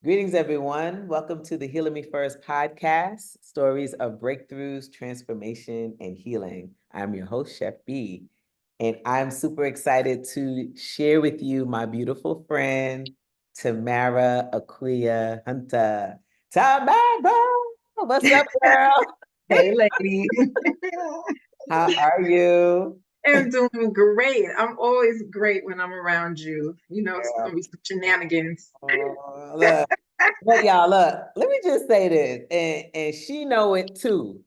Greetings, everyone. Welcome to the Healing Me First podcast, stories of breakthroughs, transformation, and healing. I'm your host, Chef Bee, and I'm super excited to share with you my beautiful friend, Tamara Akua Hunter. Tamara, what's up, girl? Hey, lady. How are you? I'm doing great. I'm always great when I'm around you. You know, it's Girl. gonna be some shenanigans. Oh, look, but y'all, look, let me just say this, and she know it too.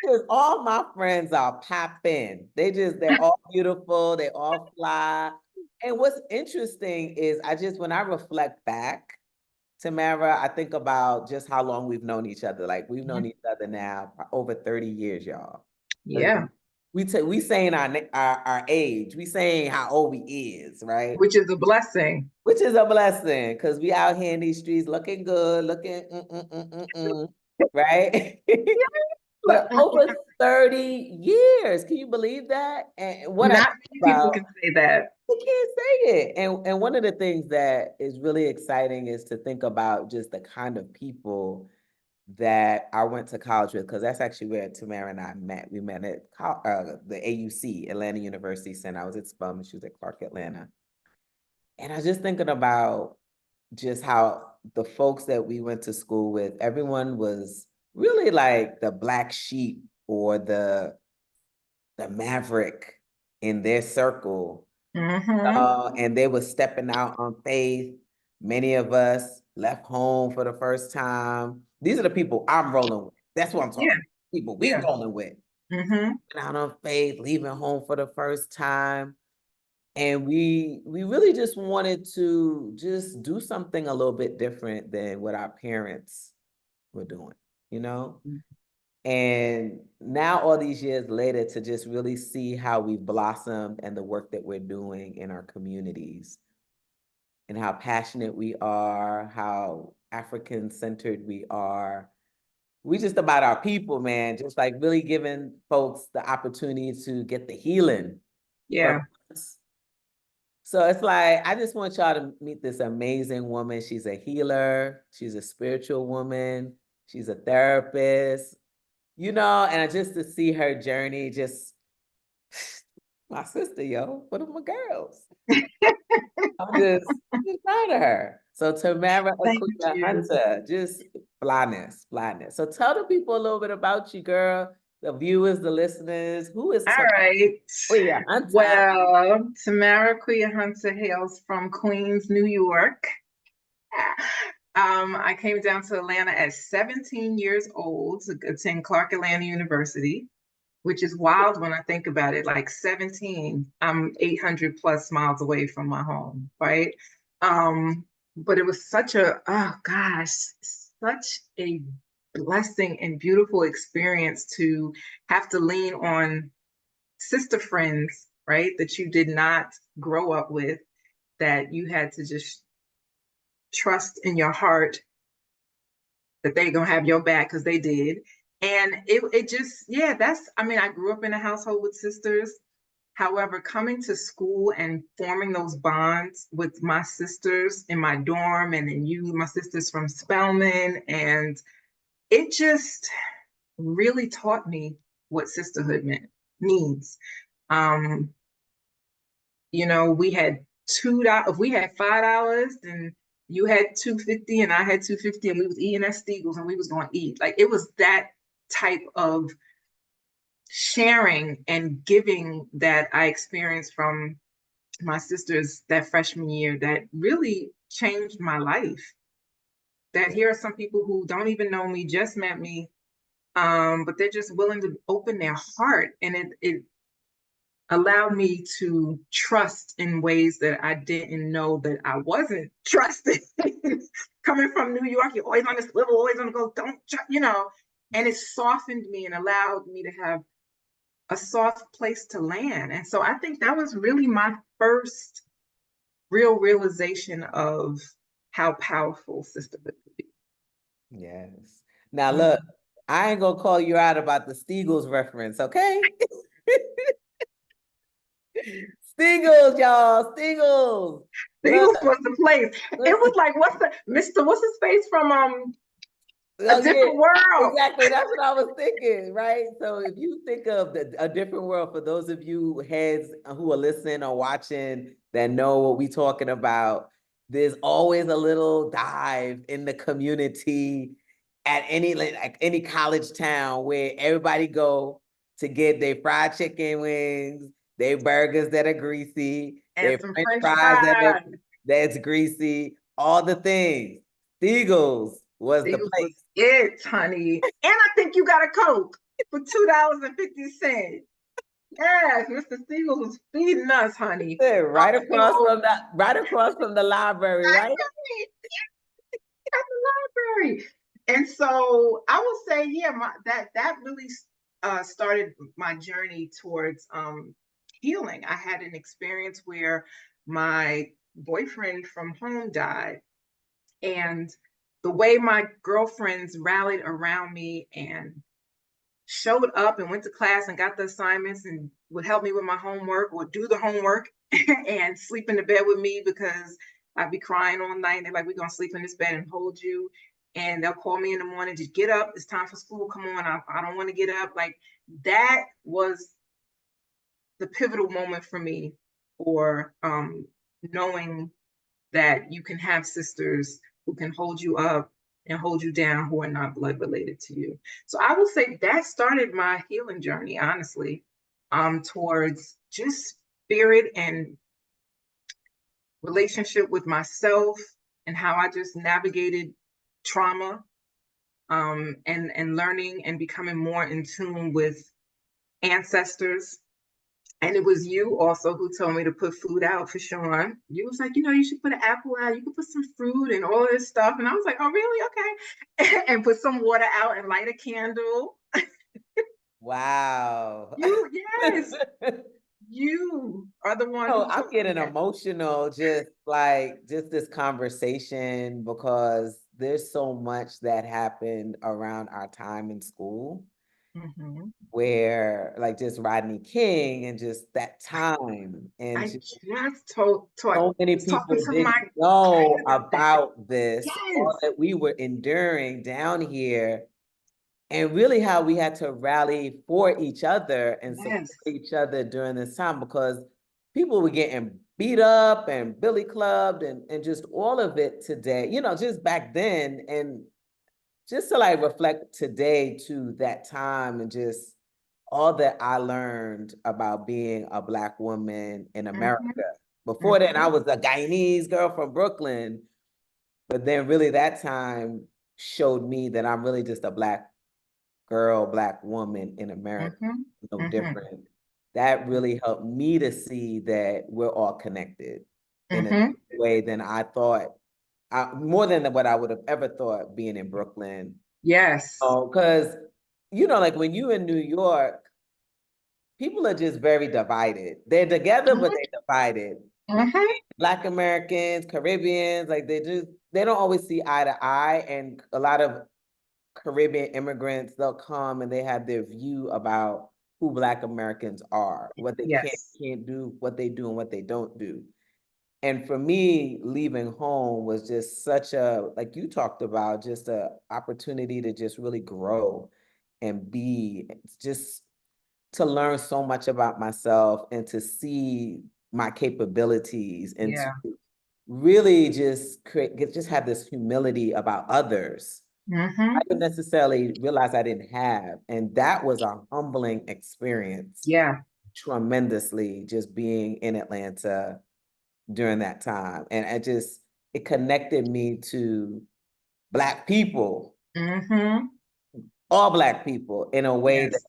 Because all my friends are popping. They're all beautiful, they all fly. And what's interesting is when I reflect back, Tamara, I think about just how long we've known each other. Like we've known each other now for over 30 years, y'all. Yeah, We saying our age, we saying how old we is, right? which is a blessing. Which is a blessing because we out here in these streets looking good, looking right? Look, But over 30 years, can you believe that? And what I not think many people about, can say that. I can't say it. And one of the things that is really exciting is to think about just the kind of people that I went to college with, because that's actually where Tamara and I met. We met at the AUC, Atlanta University Center. I was at SPUM and she was at Clark Atlanta. And I was just thinking about just how the folks that we went to school with, everyone was really like the black sheep or the maverick in their circle. Mm-hmm. And they were stepping out on faith. Many of us left home for the first time. These are the people I'm rolling with. That's what I'm Yeah, talking about. People we yeah. rolling with. Mm-hmm. Out on faith, leaving home for the first time. And we really just wanted to just do something a little bit different than what our parents were doing, you know? And now all these years later to just really see how we've blossomed and the work that we're doing in our communities and how passionate we are, how African centered we are. We just about our people, man, just like really giving folks the opportunity to get the healing from Yeah. us. So it's like, I just want y'all to meet this amazing woman. She's a healer, she's a spiritual woman, she's a therapist, and just to see her journey, just my sister, yo, one of my girls. I'm just proud of her. So Tamara Thank Akua you. Hunter, just blindness. So tell the people a little bit about you, girl, the viewers, the listeners. Who is All Tamara right. Akua Hunter? Well, Tamara Akua Hunter hails from Queens, New York. I came down to Atlanta at 17 years old to attend Clark Atlanta University, which is wild when I think about it. Like 17, I'm 800 plus miles away from my home, right? But it was oh gosh, such a blessing and beautiful experience to have to lean on sister friends, right? That you did not grow up with, that you had to just trust in your heart that they gonna have your back because they did. And it just, yeah, I mean, I grew up in a household with sisters. However, coming to school and forming those bonds with my sisters in my dorm and then my sisters from Spelman, and it just really taught me what sisterhood means. Um, we had $2, if we had $5, then you had 250 and I had 250 and we was eating at Steagles and we was going to eat. Like it was that type of sharing and giving that I experienced from my sisters that freshman year that really changed my life. That here are some people who don't even know me, just met me, but they're just willing to open their heart, and it allowed me to trust in ways that I didn't know that I wasn't trusting. Coming from New York, you're always on this level, always on the go, and it softened me and allowed me to have a soft place to land. And so I think that was really my first real realization of how powerful sisterhood could be. Yes. Now look, I ain't gonna call you out about the Steagles reference, okay? Steagles, y'all, Steagles. Look, Eagles was the place. It was like, what's his face from A oh yeah, Different World? exactly. That's what I was thinking, right? So if you think of a different world, for those of you heads who are listening or watching that know what we talking about, there's always a little dive in the community at any like any college town where everybody go to get their fried chicken wings, their burgers that are greasy, And their some French French fries fries. that's greasy, all the things. Steagles was the Eagles place. was it, honey. And I think you got a Coke for $2.50. Yes, Mr. Steagles was feeding us, honey. So Right across from the library, right? at the library. And so I will say, yeah, that really started my journey towards healing. I had an experience where my boyfriend from home died, and the way my girlfriends rallied around me and showed up and went to class and got the assignments and would help me with my homework or do the homework and sleep in the bed with me because I'd be crying all night. And they're like, we're going to sleep in this bed and hold you. And they'll call me in the morning, just get up. It's time for school. Come on. I don't want to get up. Like that was the pivotal moment for me for knowing that you can have sisters who can hold you up and hold you down who are not blood related to you. So I will say that started my healing journey, honestly, towards just spirit and relationship with myself and how I just navigated trauma, and learning and becoming more in tune with ancestors. And it was you also who told me to put food out for Sean. You was like, you should put an apple out. You could put some fruit and all this stuff. And I was like, oh, really? Okay. And put some water out and light a candle. Wow. Yes, you are the one Oh, who I'm told me getting that. emotional just this conversation because there's so much that happened around our time in school Mm-hmm. where like just Rodney King and just that time and I just just so many was talking people to didn't my know client about that. about this, all Yes, that we were enduring down here, and really how we had to rally for each other and support yes. each other during this time because people were getting beat up and billy clubbed and just all of it today, just back then. And just to like reflect today to that time and just all that I learned about being a Black woman in America. Mm-hmm. Before then, I Mm-hmm. was a Guyanese girl from Brooklyn, but then really that time showed me that I'm really just a Black girl, Black woman in America, Mm-hmm. no Mm-hmm. different. That really helped me to see that we're all connected in a Mm-hmm. way than I thought, more than what I would have ever thought being in Brooklyn. Yes. Oh, because like when you in New York, people are just very divided. They're together, but they're divided. Mm-hmm. Black Americans, Caribbeans, like they don't always see eye to eye. And a lot of Caribbean immigrants, they'll come and they have their view about who Black Americans are, what they Yes. can't do, what they do and what they don't do. And for me, leaving home was just such a, like you talked about, just a opportunity to just really grow and be just to learn so much about myself and to see my capabilities and to Yeah. really just just have this humility about others I Mm-hmm. didn't necessarily realize I didn't have. And that was a humbling experience Yeah. tremendously, just being in Atlanta during that time. And it connected me to Black people, Mm-hmm. all Black people in a way that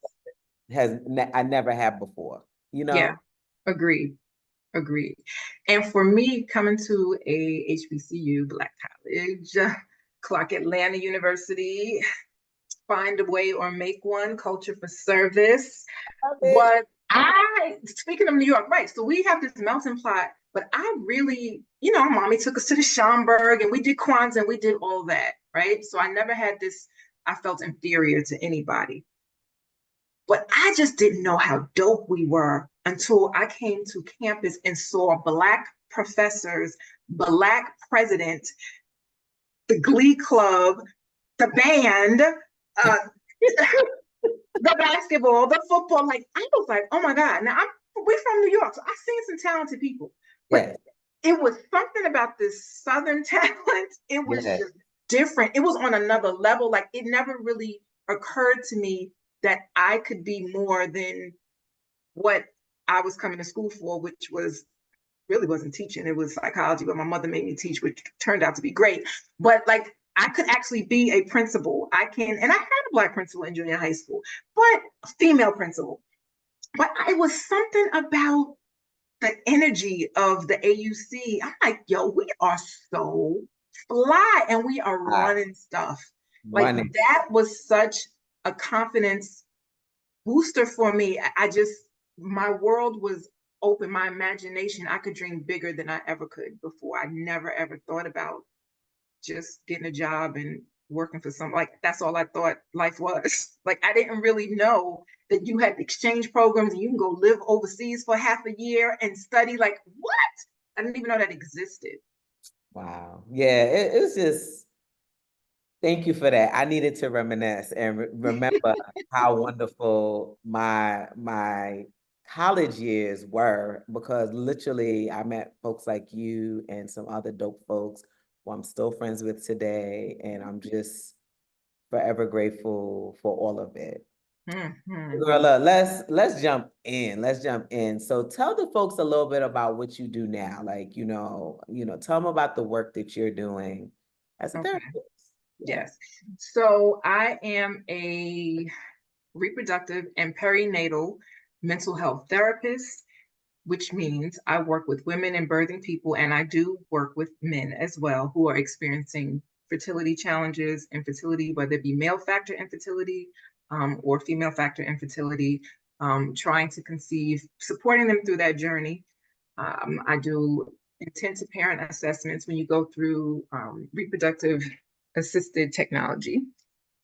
Yes. I never had before, you Yeah. know? Agreed. Agreed. And for me, coming to a HBCU, Black College, Clark Atlanta University, find a way or make one, culture for service. Love it. What speaking of New York, right? So we have this melting pot, but I really, mommy took us to the Schomburg and we did Kwanzaa and we did all that, right? So I never had this, I felt inferior to anybody. But I just didn't know how dope we were until I came to campus and saw Black professors Black president, the Glee Club, the band, the basketball, the football. Like I was like, oh my God. Now we're from New York, so I've seen some talented people, but Yes, it was something about this Southern talent. It was yes. just different. It was on another level. Like it never really occurred to me that I could be more than what I was coming to school for, which was really wasn't teaching. It was psychology, but my mother made me teach, which turned out to be great. But like I could actually be a principal. I can, and I had a Black principal in junior high school, but a female principal. But it was something about the energy of the AUC. I'm like, yo, we are so fly and we are Ah, running stuff. Like running. that was such a confidence booster for me. I just, my world was open, my imagination. I could dream bigger than I ever could before. I never ever thought about just getting a job and working for some, like that's all I thought life was. Like I didn't really know that you had exchange programs and you can go live overseas for half a year and study. Like what? I didn't even know that existed. Wow. Yeah, it's just, thank you for that. I needed to reminisce and remember how wonderful my college years were, because literally I met folks like you and some other dope folks who I'm still friends with today, and I'm just forever grateful for all of it. Mm-hmm. Girl, look, let's jump in. Let's jump in. So tell the folks a little bit about what you do now. Like, tell them about the work that you're doing as a Okay. therapist. Yeah. Yes. So I am a reproductive and perinatal mental health therapist, which means I work with women and birthing people, and I do work with men as well who are experiencing fertility challenges, infertility, whether it be male factor infertility or female factor infertility, trying to conceive, supporting them through that journey. I do intensive parent assessments when you go through reproductive assisted technology,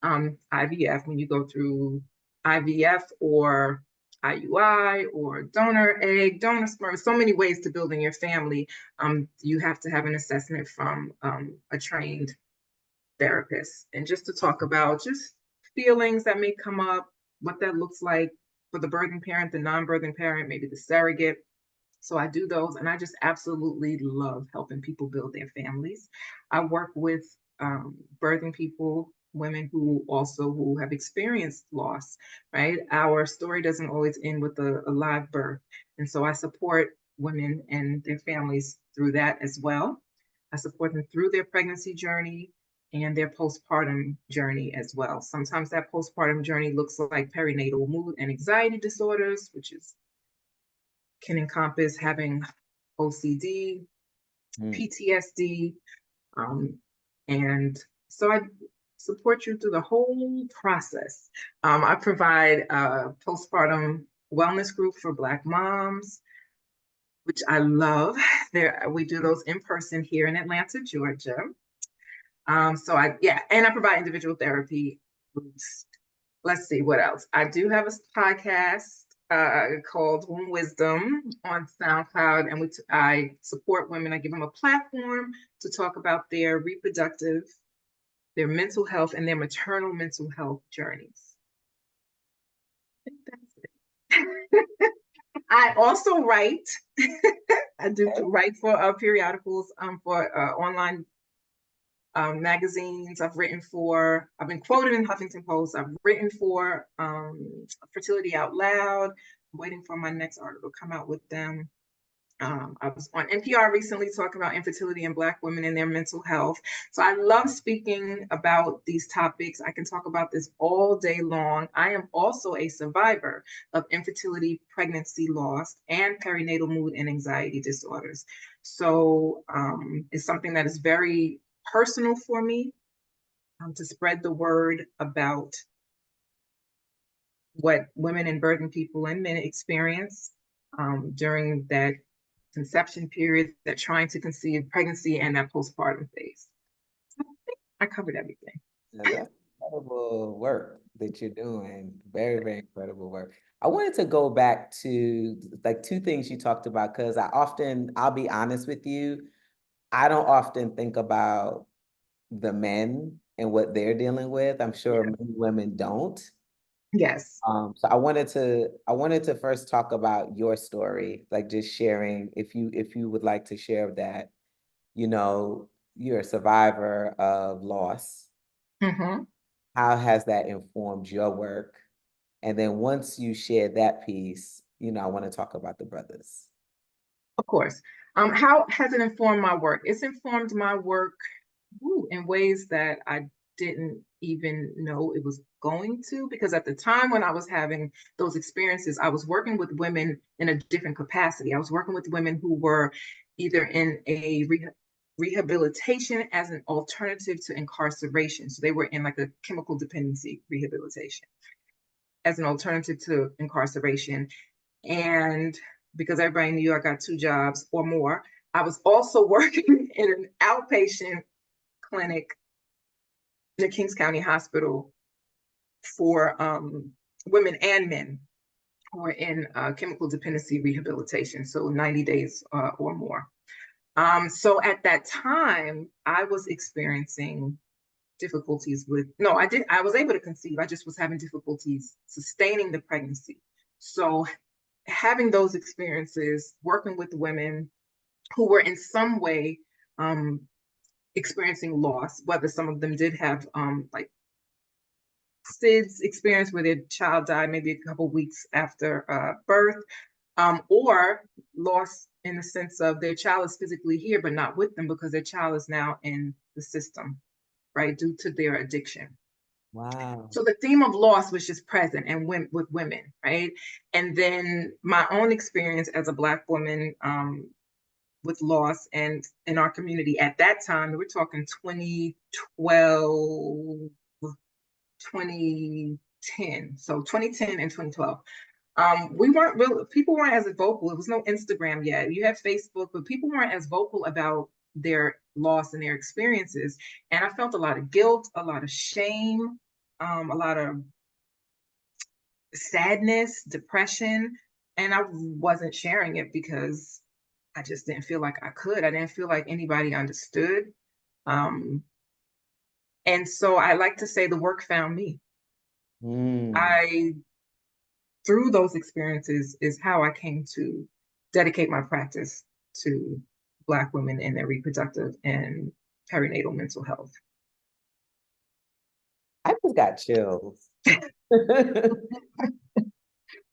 IVF, when you go through IVF or IUI or donor egg, donor sperm, so many ways to build in your family. You have to have an assessment from a trained therapist. And just to talk about just feelings that may come up, what that looks like for the birthing parent, the non-birthing parent, maybe the surrogate. So I do those, and I just absolutely love helping people build their families. I work with birthing people, women who have experienced loss. Right, our story doesn't always end with a live birth, and so I support women and their families through that as well. I support them through their pregnancy journey and their postpartum journey as well. Sometimes that postpartum journey looks like perinatal mood and anxiety disorders, which is can encompass having OCD, Mm. PTSD, um, and so I support you through the whole process. I provide a postpartum wellness group for Black moms, which I love. There, we do those in person here in Atlanta, Georgia. And I provide individual therapy groups. Let's see what else. I do have a podcast called Womb Wisdom on SoundCloud, and I support women. I give them a platform to talk about their reproductive, their mental health, and their maternal mental health journeys. I think that's it. I also write. I do Okay. write for periodicals, for online magazines. I've been quoted in Huffington Post. I've written for Fertility Out Loud. I'm waiting for my next article to come out with them. I was on NPR recently talking about infertility in Black women and their mental health. So I love speaking about these topics. I can talk about this all day long. I am also a survivor of infertility, pregnancy loss, and perinatal mood and anxiety disorders. So it's something that is very personal for me, to spread the word about what women and birthing people and men experience during that conception period, that trying to conceive, pregnancy, and that postpartum phase. I think I covered everything. Now, that's incredible work that you're doing. Very, very incredible work. I wanted to go back to like two things you talked about, because I'll be honest with you, I don't often think about the men and what they're dealing with. I'm sure Yeah. many women don't. Yes. So I wanted to first talk about your story, like just sharing, if you would like to share that, you know, you're a survivor of loss. Hmm. How has that informed your work? And then once you share that piece, I want to talk about the brothers. Of course. How has it informed my work? It's informed my work in ways that I didn't even know it was going to, because at the time when I was having those experiences, I was working with women in a different capacity. I was working with women who were either in a rehabilitation as an alternative to incarceration. So they were in like a chemical dependency rehabilitation as an alternative to incarceration. And because everybody knew I got 2 jobs or more, I was also working in an outpatient clinic in the Kings County Hospital for women and men who are in chemical dependency rehabilitation, so 90 days or more. So at that time, I was experiencing difficulties with, no, I was able to conceive. I just was having difficulties sustaining the pregnancy. So having those experiences, working with women who were in some way um, experiencing loss, whether some of them did have like SIDS experience where their child died maybe a couple weeks after birth, or loss in the sense of their child is physically here but not with them because their child is now in the system, right, due to their addiction. Wow. So the theme of loss was just present and with women, right? And then my own experience as a Black woman with loss and in our community at that time, we're talking 2012, 2010. So 2010 and 2012. We weren't real, people weren't as vocal. It was no Instagram yet. You have Facebook, but people weren't as vocal about their loss and their experiences. And I felt a lot of guilt, a lot of shame, a lot of sadness, depression. And I wasn't sharing it because I just didn't feel like I could. I didn't feel like anybody understood. Um, and so I like to say the work found me. Mm. I through those experiences is how I came to dedicate my practice to Black women and their reproductive and perinatal mental health. I just got chills.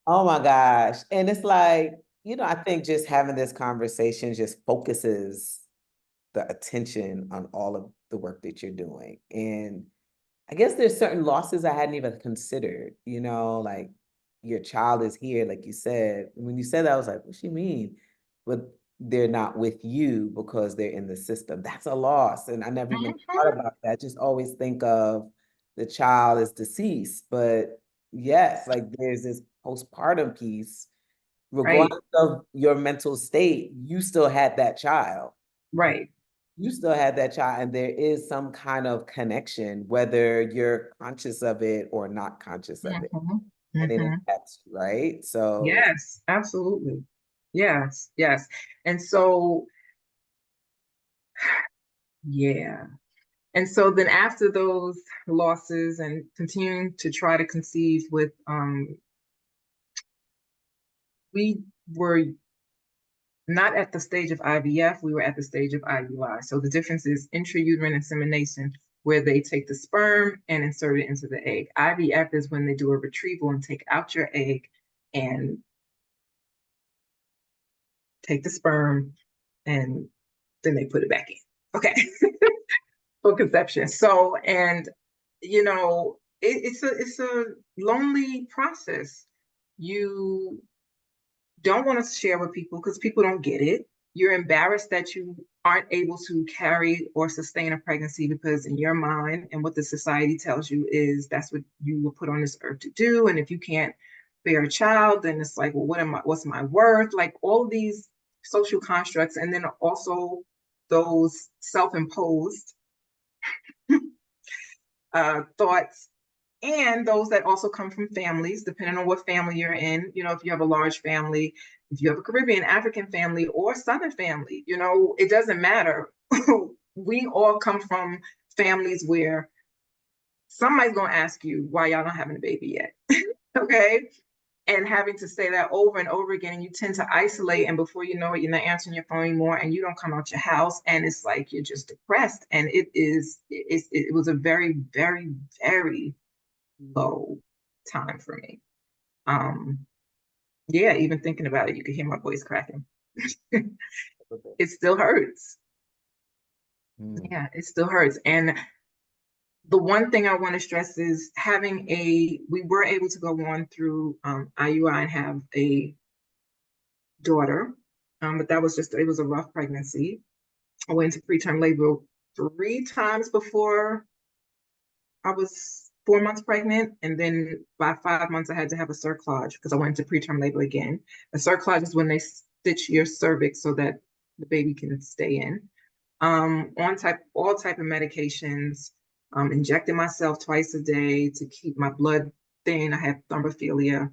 Oh my gosh. And it's like, I think just having this conversation just focuses the attention on all of the work that you're doing. And I guess there's certain losses I hadn't even considered, like your child is here, like you said. When you said that, I was like, what you mean? But they're not with you because they're in the system. That's a loss. And I never even thought Mhm. about that. I just always think of the child is deceased. But yes, like there's this postpartum piece, Right, regardless of your mental state, you still had that child. right. You still had that child, and there is some kind of connection, whether you're conscious of it or not conscious of it, Mhm. and it Mhm. impacts you, right? So, Yes, absolutely. Yes, yes. And so, yeah. And so then after those losses and continuing to try to conceive with, we were not at the stage of IVF, we were at the stage of IUI. So the difference is intrauterine insemination, where they take the sperm and insert it into the egg. IVF is when they do a retrieval and take out your egg and take the sperm and then they put it back in. Okay. For conception. So, and it's a lonely process. You don't want to share with people because people don't get it. You're embarrassed that you aren't able to carry or sustain a pregnancy because in your mind and what the society tells you is that's what you were put on this earth to do. And if you can't bear a child, then it's like, well, what's my worth? Like all of these social constructs, and then also those self-imposed thoughts and those that also come from families, depending on what family you're in. If you have a large family, if you have a Caribbean, African family, or Southern family, it doesn't matter. we all come from families where somebody's going to ask you why y'all not having a baby yet. Okay. And having to say that over and over again, and you tend to isolate, and before you know it, you're not answering your phone anymore, and you don't come out your house, and it's like you're just depressed. And it was a very, very, very low time for me. Um, yeah, even thinking about it, you could hear my voice cracking. It still hurts. Mm. Yeah, it still hurts. And the one thing I want to stress is we were able to go on through IUI and have a daughter, but it was a rough pregnancy. I went into preterm labor 3 times before I was 4 months pregnant. And then by 5 months, I had to have a cerclage because I went into preterm labor again. A cerclage is when they stitch your cervix so that the baby can stay in. All type of medications, injecting myself twice a day to keep my blood thin. I had thrombophilia,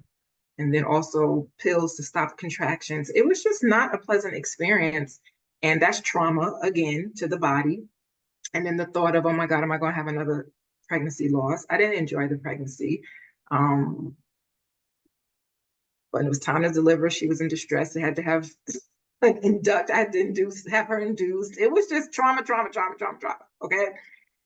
and then also pills to stop contractions. It was just not a pleasant experience. And that's trauma again to the body. And then the thought of, oh my God, am I going to have another pregnancy loss? I didn't enjoy the pregnancy. Um, when it was time to deliver, she was in distress. I had to have I had to have her induced. It was just trauma, trauma, trauma, trauma, trauma. Okay.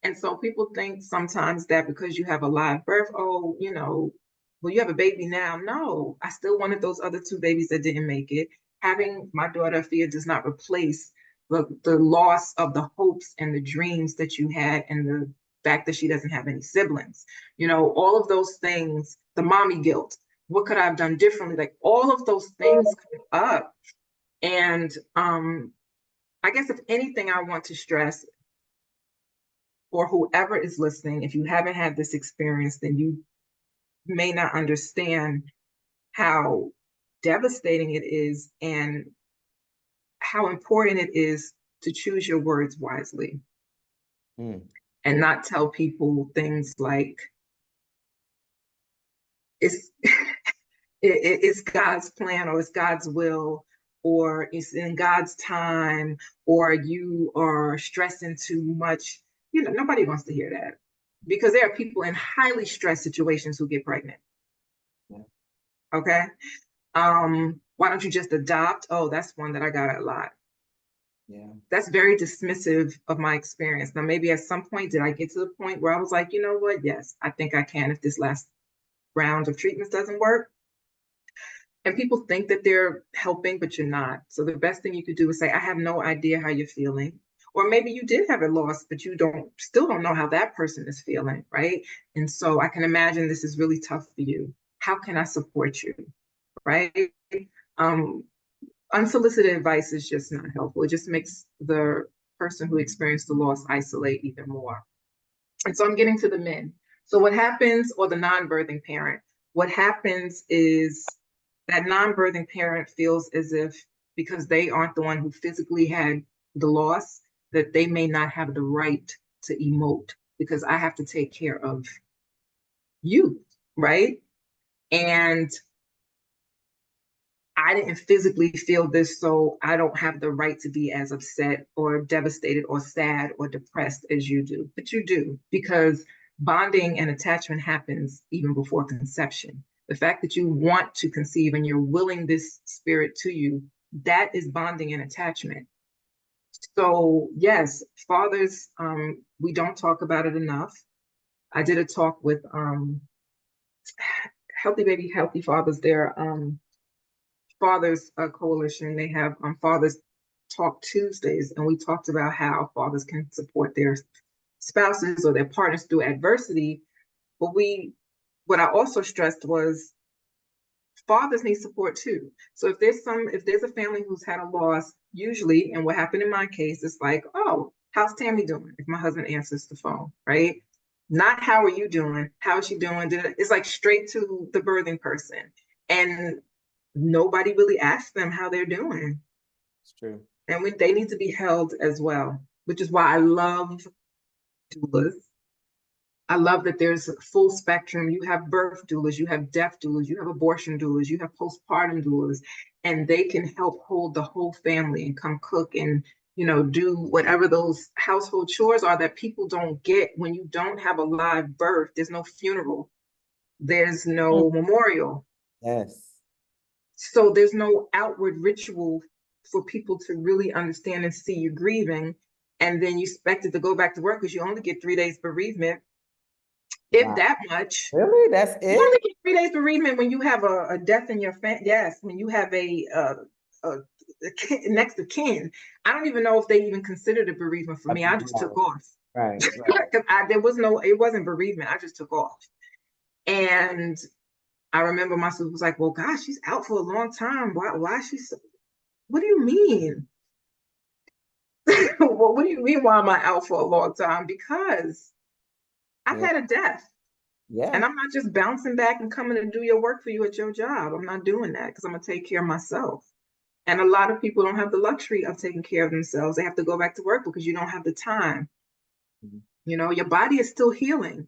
And so people think sometimes that because you have a live birth, oh, well, you have a baby now. No, I still wanted those other 2 babies that didn't make it. Having my daughter Afia does not replace the loss of the hopes and the dreams that you had, and the fact that she doesn't have any siblings. All of those things, the mommy guilt. What could I have done differently? Like all of those things come up. And I guess if anything, I want to stress for whoever is listening, if you haven't had this experience, then you may not understand how devastating it is and how important it is to choose your words wisely Mm. and not tell people things like it's it's God's plan, or it's God's will, or it's in God's time, or you are stressing too much. Nobody wants to hear that, because there are people in highly stressed situations who get pregnant. Yeah. Okay. Why don't you just adopt? Oh, that's one that I got a lot. Yeah. That's very dismissive of my experience. Now, maybe at some point, did I get to the point where I was like, you know what? Yes, I think I can if this last round of treatments doesn't work. And people think that they're helping, but you're not. So the best thing you could do is say, I have no idea how you're feeling. Or maybe you did have a loss, but you still don't know how that person is feeling, right? And so I can imagine this is really tough for you. How can I support you? Right? Um, Unsolicited advice is just not helpful. It just makes the person who experienced the loss isolate even more. And so I'm getting to the men. So what happens, or the non-birthing parent, what happens is that non-birthing parent feels as if because they aren't the one who physically had the loss, that they may not have the right to emote because I have to take care of you, right? And I didn't physically feel this, so I don't have the right to be as upset or devastated or sad or depressed as you do. But you do, because bonding and attachment happens even before conception. The fact that you want to conceive and you're willing this spirit to you, that is bonding and attachment. So, yes, fathers, we don't talk about it enough. I did a talk with Healthy Baby, Healthy Fathers. There, Fathers Coalition. They have Fathers Talk Tuesdays, and we talked about how fathers can support their spouses or their partners through adversity. But what I also stressed was fathers need support too. So if there's a family who's had a loss, usually, and what happened in my case is like, oh, how's Tammy doing? If my husband answers the phone, right? Not how are you doing? How's she doing? It's like straight to the birthing person. And nobody really asks them how they're doing. It's true. And they need to be held as well, which is why I love doulas. I love that there's a full spectrum. You have birth doulas, you have death doulas, you have abortion doulas, you have postpartum doulas, and they can help hold the whole family and come cook and do whatever those household chores are that people don't get when you don't have a live birth. There's no funeral, there's Mm. no memorial. Yes. So there's no outward ritual for people to really understand and see you grieving. And then you expect it to go back to work because you only get 3 days bereavement, if Wow. that much. Really? That's You it? only get 3 days bereavement when you have a death in your family. Yes, when you have a next of kin. I don't even know if they even considered a bereavement for me. I just took off Right, right. because there was no, it wasn't bereavement. I just took off. And I remember my sister was like, "Well, gosh, she's out for a long time. Why is she so, what do you mean? Well, what do you mean? Why am I out for a long time? Because I've Yeah, had a death. And yeah. I'm not just bouncing back and coming to do your work for you at your job. I'm not doing that because I'm going to take care of myself. And a lot of people don't have the luxury of taking care of themselves. They have to go back to work because you don't have the time. Mhm. Your body is still healing.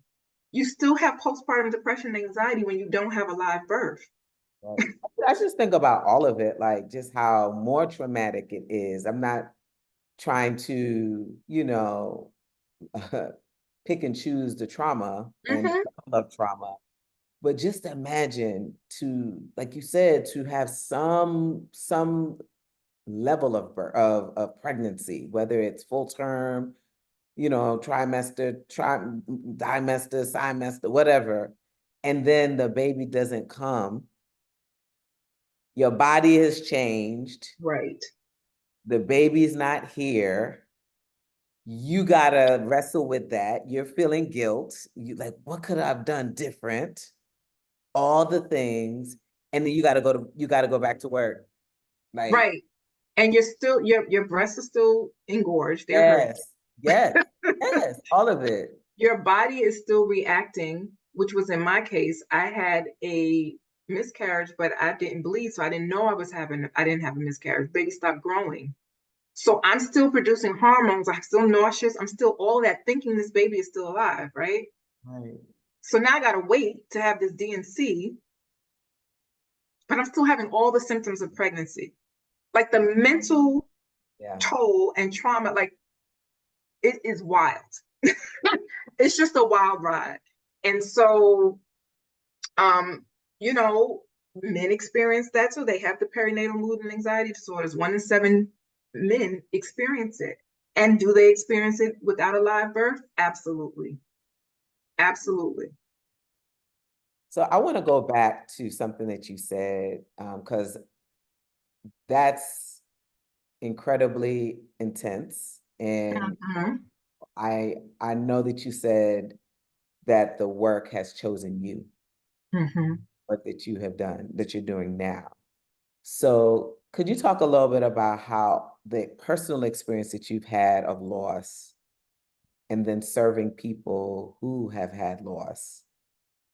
You still have postpartum depression and anxiety when you don't have a live birth. Right. I just think about all of it, like just how more traumatic it is. I'm not trying to, pick and choose the trauma and Mm-hmm. love trauma. But just imagine to, like you said, to have some level of of pregnancy, whether it's full term, trimester, dimester, semester, whatever, and then the baby doesn't come. Your body has changed. Right. The baby's not here. You gotta wrestle with that. You're feeling guilt. You like, what could I have done different? All the things, and then you gotta go back to work. Like, Right. And you're still, your breasts are still engorged. They're hurt. yes, yes, yes, all of it. Your body is still reacting, which was in my case. I had a miscarriage, but I didn't bleed, so I didn't have a miscarriage. Baby stopped growing. So I'm still producing hormones. I'm still nauseous. I'm still all that thinking this baby is still alive, right? Right. So now I gotta wait to have this DNC, but I'm still having all the symptoms of pregnancy. Like the mental Yeah. toll and trauma, like it is wild. It's just a wild ride. And so Um, you know, men experience that too. They have the perinatal mood and anxiety disorders. 1 in 7 men experience it. And do they experience it without a live birth? Absolutely. Absolutely. So I want to go back to something that you said, because that's incredibly intense. And Mhm. I know that you said that the work has chosen you, Mhm. work that you have done, that you're doing now. So could you talk a little bit about how the personal experience that you've had of loss and then serving people who have had loss?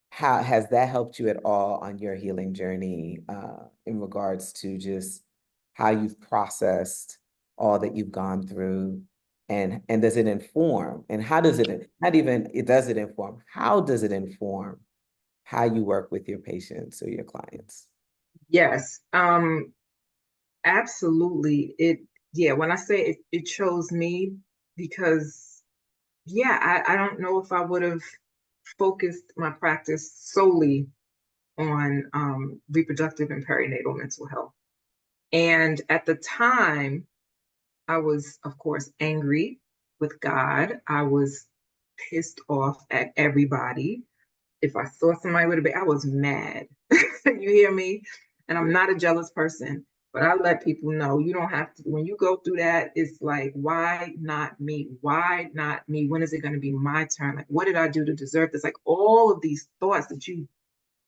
How has that helped you at all on your healing journey, in regards to just how you've processed all that you've gone through, and does it inform, and how does it, not even it does it inform, how does it inform how you work with your patients or your clients? Yes. Absolutely. Yeah, when I say it chose me because yeah, I don't know if I would have focused my practice solely on reproductive and perinatal mental health. And at the time, I was, of course, angry with God. I was pissed off at everybody. If I saw somebody with a baby, I was mad. You hear me? And I'm not a jealous person, but I let people know you don't have to. When you go through that, it's like, why not me? Why not me? When is it going to be my turn? Like, what did I do to deserve this? Like, all of these thoughts that you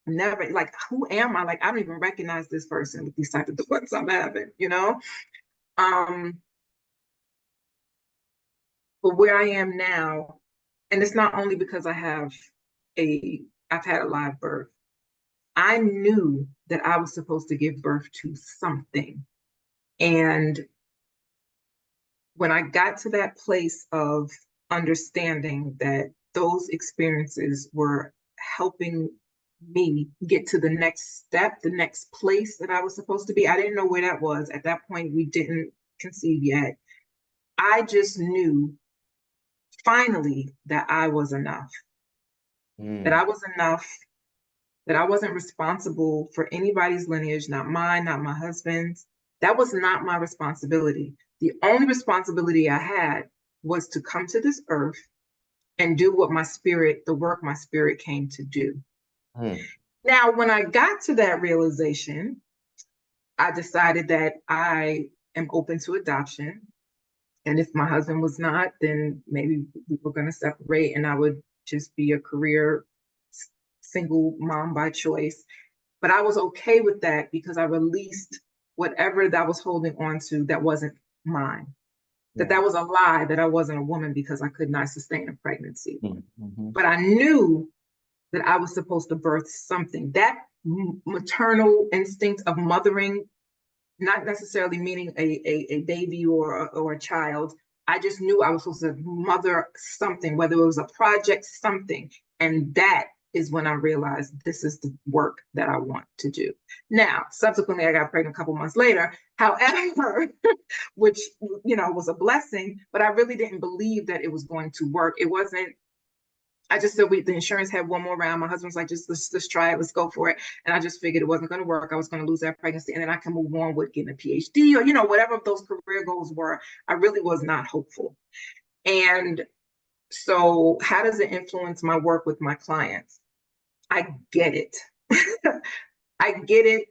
never, like, who am I? Like, I don't even recognize this person with these type of thoughts I'm having. Um, but where I am now, and it's not only because a I've had a live birth. I knew that I was supposed to give birth to something. And when I got to that place of understanding that those experiences were helping me get to the next step, the next place that I was supposed to be, I didn't know where that was. At that point, we didn't conceive yet. I just knew finally that I was enough, that Mm. I was enough, that I wasn't responsible for anybody's lineage, not mine, not my husband's. That was not my responsibility. The only responsibility I had was to come to this earth and do what my spirit, the work my spirit came to do. Mm. Now, when I got to that realization, I decided that I am open to adoption. And if my husband was not, then maybe we were going to separate and I would just be a career single mom by choice. But I was okay with that because I released whatever that was holding on to that wasn't mine. That Right. was a lie that I wasn't a woman because I could not sustain a pregnancy. Mm-hmm. But I knew that I was supposed to birth something. That maternal instinct of mothering, not necessarily meaning a baby or a child. I just knew I was supposed to mother something, whether it was a project, something. And that is when I realized this is the work that I want to do. Now, subsequently, I got pregnant a couple months later. However, which was a blessing, but I really didn't believe that it was going to work. It wasn't. I just said the insurance had one more round. My husband's like, just let's try it, let's go for it. And I just figured it wasn't going to work. I was going to lose that pregnancy, and then I can move on with getting a PhD or whatever those career goals were. I really was not hopeful. And so, how does it influence my work with my clients? I get it. I get it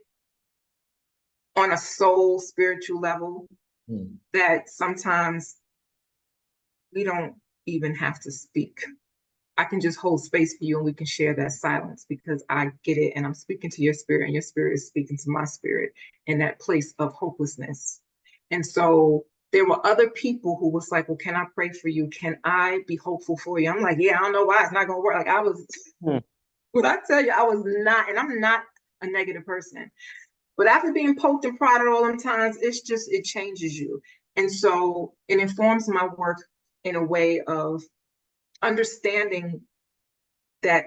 on a soul spiritual level Mm. that sometimes we don't even have to speak. I can just hold space for you and we can share that silence because I get it and I'm speaking to your spirit and your spirit is speaking to my spirit in that place of hopelessness. And so there were other people who was like, well, can I pray for you? Can I be hopeful for you? I'm like, yeah, I don't know why it's not going to work. Like Mm. when I tell you I was not, and I'm not a negative person, but after being poked and prodded all them times, it changes you. And so it informs my work in a way of understanding that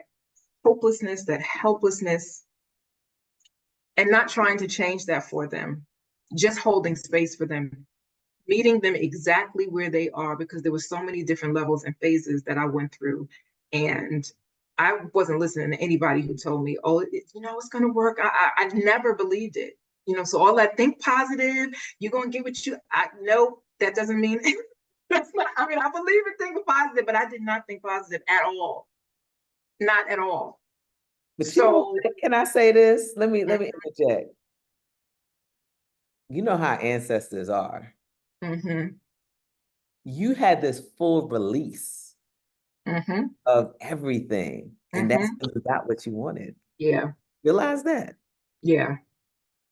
hopelessness, that helplessness, and not trying to change that for them, just holding space for them, meeting them exactly where they are, because there were so many different levels and phases that I went through. And I wasn't listening to anybody who told me, oh, it's going to work. I never believed it. So all that think positive, you're going to get what no, that doesn't mean, that's not, I mean, I believe in thinking positive, but I did not think positive at all. Not at all. But So, can I say this? Let me interject. You know how ancestors are. mm-hmm, You had this full release mm-hmm, of everything, and that's mm-hmm. when you got what you wanted. Yeah, Realize that. yeah,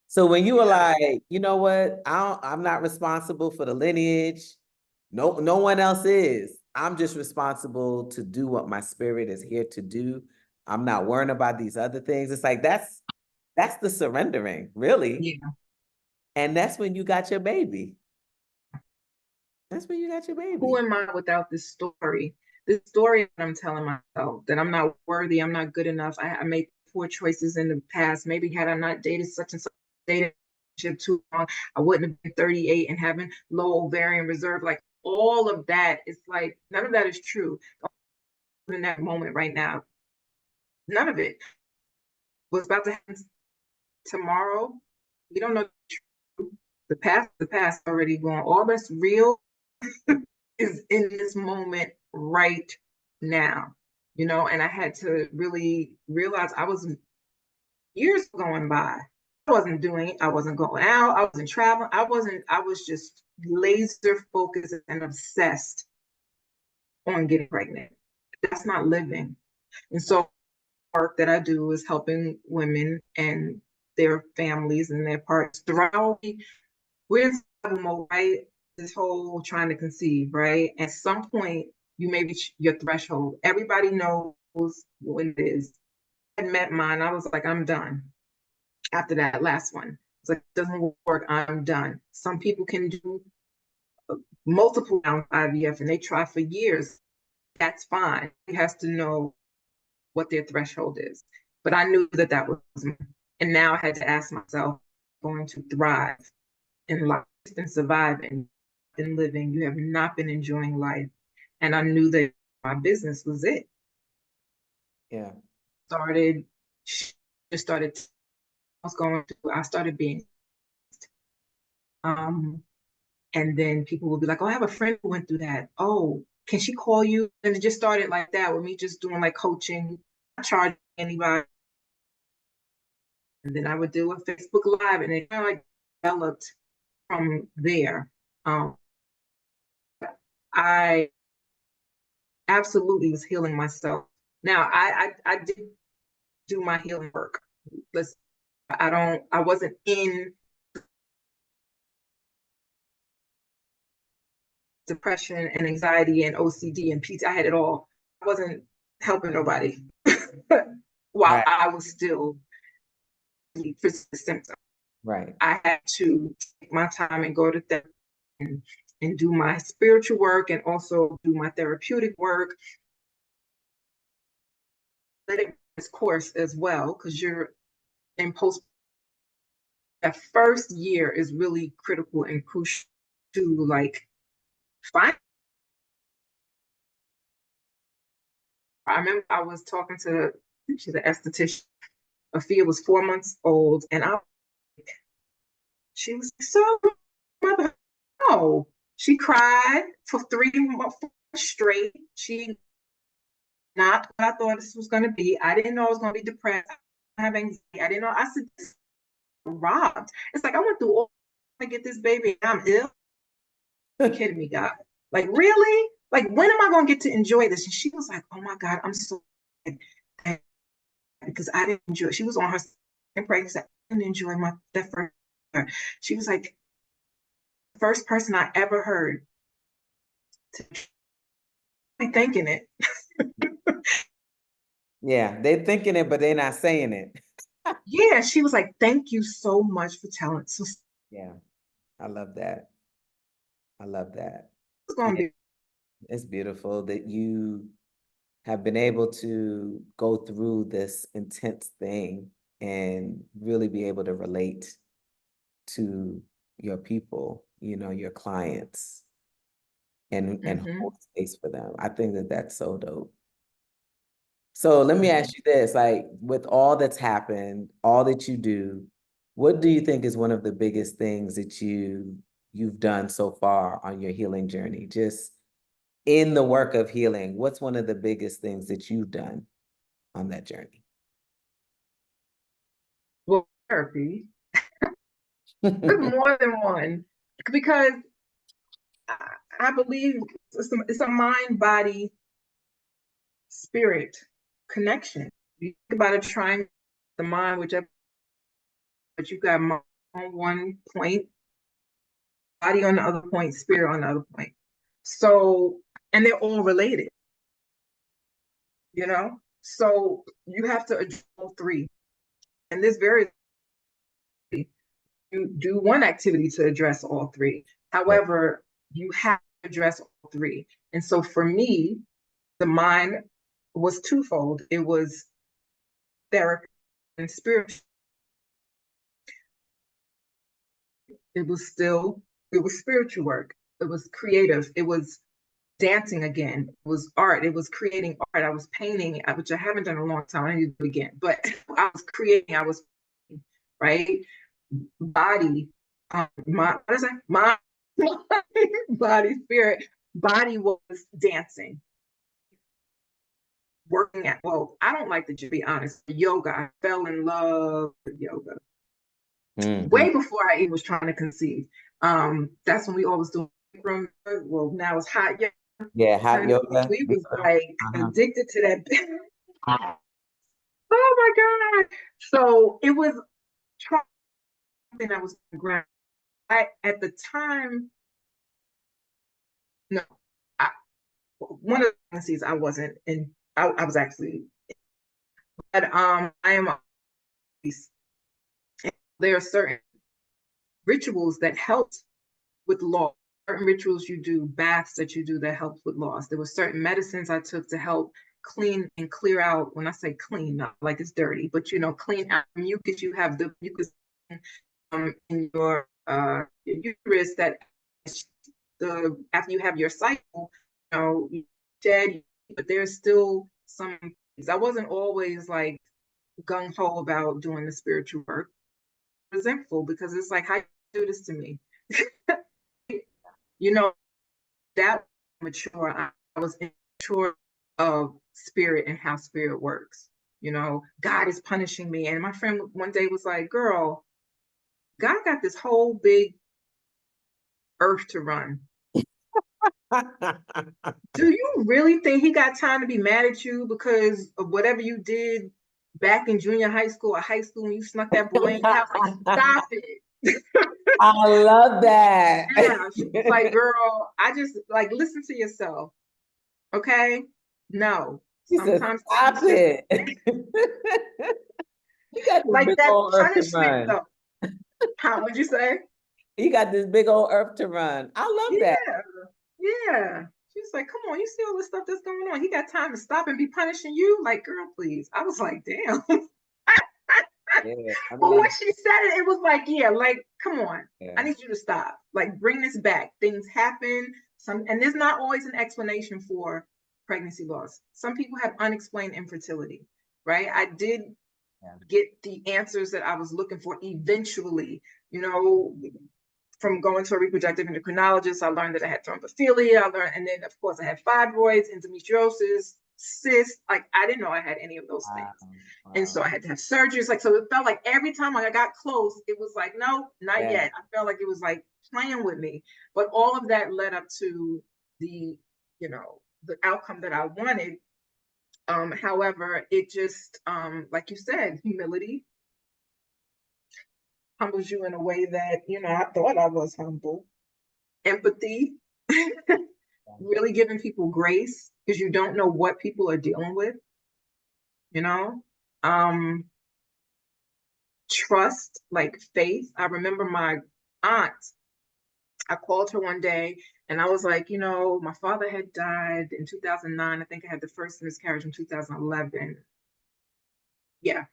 So when you were yeah. like, you know what, I'm not responsible for the lineage. No one else is. I'm just responsible to do what my spirit is here to do. I'm not worrying about these other things. It's like that's the surrendering, really. Yeah. And that's when you got your baby. That's when you got your Who baby. am I without this story? This story that I'm telling myself that I'm not worthy, I'm not good enough. I made poor choices in the past. Maybe had I not dated such and such, dated too long, I wouldn't have been 38 and having low ovarian reserve. Like all of that, it's like none of that is true. In that moment right now, none of it. What's about to happen tomorrow, we don't know. The past already gone. All that's real is in this moment right now, and I had to really realize I was years going by. I wasn't doing it. I wasn't going out. I wasn't traveling. I was just laser focused and obsessed on getting pregnant. That's not living. And so work that I do is helping women and their families and their partners throughout. We're in survival mode, right? This whole trying to conceive, right? At some point, you may reach your threshold. Everybody knows when it is. I met mine. I was like, I'm done after that last one. It's like, it doesn't work. I'm done. Some people can do multiple rounds of IVF and they try for years. That's fine. He has to know what their threshold is. But I knew that that was me. And now I had to ask myself, going to thrive in life and survive. And been living. You have not been enjoying life. And I knew that my business was it. Yeah. Started, just started, I started being, and then people will be like, oh, I have a friend who went through that. Oh, can she call you? And it just started like that with me just doing like coaching, not charging anybody. And then I would do a Facebook Live, and it kind of like developed from there. I absolutely was healing myself. Now I did do my healing work. Let's I wasn't in depression and anxiety and OCD and PT. I had it all. I wasn't helping nobody while Right. I was still for the symptoms. Right. I had to take my time and go to therapy and do my spiritual work and also do my therapeutic work. Let it its course as well, because you're in post. That first year is really critical and crucial to like find. I remember I was talking to, she's an esthetician. Afia was 4 months old, and she was so mother. No, she cried for 3 months straight. She not what I thought this was going to be. I didn't know I was going to be depressed. I have anxiety. I didn't know. I said, this is robbed. It's like I went through all to get this baby, and I'm ill. Are you kidding me, God? Like really? Like when am I going to get to enjoy this? And she was like, oh my God, I'm so because I didn't enjoy. She was on her second pregnancy. I didn't enjoy my that first. She was like the first person I ever heard to be thinking it. Yeah. They're thinking it, but they're not saying it. Yeah, she was like, thank you so much for telling. So Yeah. I love that. I love that. it's gonna Yeah. be It's beautiful that you have been able to go through this intense thing and really be able to relate to your people, your clients, and hold mm-hmm. space for them. I think that that's so dope. So let me Mm-hmm. ask you this, like with all that's happened, all that you do, what do you think is one of the biggest things that you've done so far on your healing journey? Just in the work of healing, what's one of the biggest things that you've done on that journey? Well, therapy. There's more than one because I believe it's a mind body spirit connection. You think about it, trying the mind, whichever, but you got mind on one point, body on the other point, spirit on the other point. So, and they're all related, you know? So you have to address all three. And this very, you do one activity to address all three. Yeah. However, you have to address all three. And so for me, the mind was twofold. It was therapy and spiritual. It was spiritual work. It was creative. It was dancing again. It was art. It was creating art. I was painting, which I haven't done in a long time. I need to do it again. But I was creating. I was right body. My what is that? My body, spirit. Body was dancing, working at. Well, I don't like to be honest. Yoga. I fell in love with yoga Hmm. way before I even was trying to conceive. That's when we always do from. Well, now it's hot yoga. Yeah, hot Honey, yoga. we was like Uh-huh. addicted to that. Oh my God. So it was something that was ground. I at the time, no, I, one of the pregnancies I wasn't in. I was actually, but I am. There are certain rituals that helped with loss. Certain rituals you do, baths that you do that helps with loss. There were certain medicines I took to help clean and clear out. When I say clean, not like it's dirty, but clean out mucus. You have the mucus in your uterus that after you have your cycle, you dead, but there's still some things. I wasn't always like gung ho about doing the spiritual work. Resentful because it's like, how you do this to me? you know, that mature. I was immature of spirit and how spirit works. God is punishing me. And my friend one day was like, girl, God got this whole big earth to run. Do you really think he got time to be mad at you because of whatever you did back in junior high school or high school when you snuck that boy in your house? Like, stop it. I love that. Yeah, she was like, girl, I just like listen to yourself. Okay. No. She said, Sometimes stop just it. You got this like big that old earth to punishment run. though. How would you say? You got this big old earth to run. I love that. Yeah. Yeah. She's like, come on, you see all this stuff that's going on. He got time to stop and be punishing you? Like, girl, please. I was like, damn. Yeah, I But when mean, she said it, it was like, yeah, like, come on. I yeah. need you to stop. Like, bring this back. Things happen. And there's not always an explanation for pregnancy loss. Some people have unexplained infertility, right? I did get the answers that I was looking for eventually, from going to a reproductive endocrinologist. I learned that I had thrombophilia. And then of course I had fibroids, endometriosis, cysts. Like I didn't know I had any of those Wow, things. And wow. so I had to have surgeries. Like, so it felt like every time I got close, it was like, no, not Yeah. yet. I felt like it was like playing with me. But all of that led up to the, the outcome that I wanted. However, it just, like you said, humility humbles you in a way that, I thought I was humble. Empathy, really giving people grace because you don't know what people are dealing with, you know? Um, Trust, like faith. I remember my aunt, I called her one day and I was like, my father had died in 2009. I think I had the first miscarriage in 2011. Yeah.